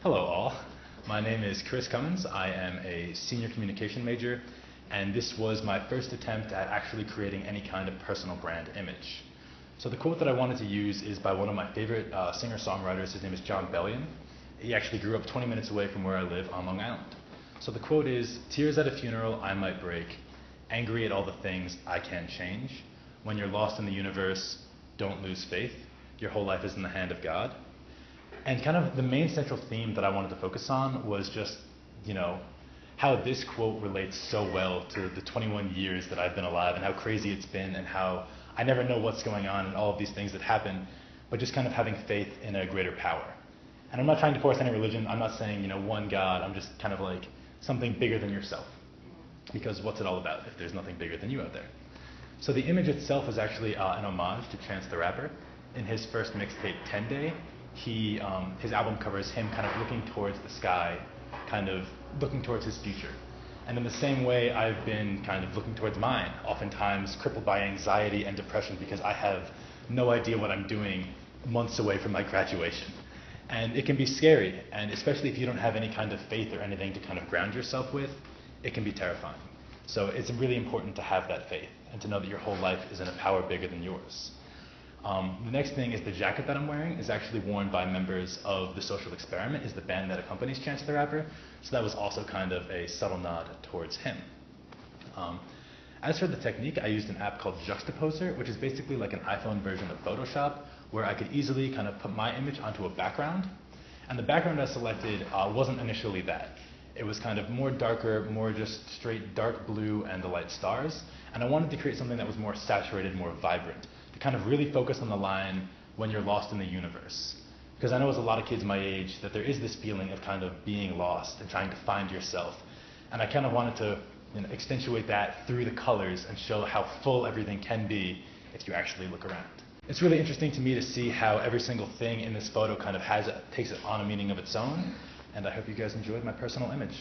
Hello all, my name is Chris Cummins. I am a senior communication major, and this was my first attempt at actually creating any kind of personal brand image. So the quote that I wanted to use is by one of my favorite singer-songwriters. His name is Jon Bellion. He actually grew up 20 minutes away from where I live on Long Island. So the quote is, "Tears at a funeral I might break, angry at all the things I can't change. When you're lost in the universe, don't lose faith. Your whole life is in the hand of God." And kind of the main central theme that I wanted to focus on was just, how this quote relates so well to the 21 years that I've been alive and how crazy it's been and how I never know what's going on and all of these things that happen, but just kind of having faith in a greater power. And I'm not trying to force any religion. I'm not saying, one God. I'm just kind of like something bigger than yourself. Because what's it all about if there's nothing bigger than you out there? So the image itself is actually an homage to Chance the Rapper. In his first mixtape, 10 Day, his album covers him kind of looking towards the sky, kind of looking towards his future. And in the same way, I've been kind of looking towards mine, oftentimes crippled by anxiety and depression because I have no idea what I'm doing months away from my graduation. And it can be scary, and especially if you don't have any kind of faith or anything to kind of ground yourself with, it can be terrifying. So it's really important to have that faith and to know that your whole life is in a power bigger than yours. The next thing is the jacket that I'm wearing is actually worn by members of The Social Experiment, is the band that accompanies Chance the Rapper. So that was also kind of a subtle nod towards him. As for the technique, I used an app called Juxtaposer, which is basically like an iPhone version of Photoshop, where I could easily kind of put my image onto a background. And the background I selected wasn't initially that. It was kind of more darker, more just straight dark blue and the light stars. And I wanted to create something that was more saturated, more vibrant, to kind of really focus on the line when you're lost in the universe. Because I know as a lot of kids my age that there is this feeling of kind of being lost and trying to find yourself. And I kind of wanted to accentuate that through the colors and show how full everything can be if you actually look around. It's really interesting to me to see how every single thing in this photo kind of takes it on a meaning of its own. And I hope you guys enjoyed my personal image.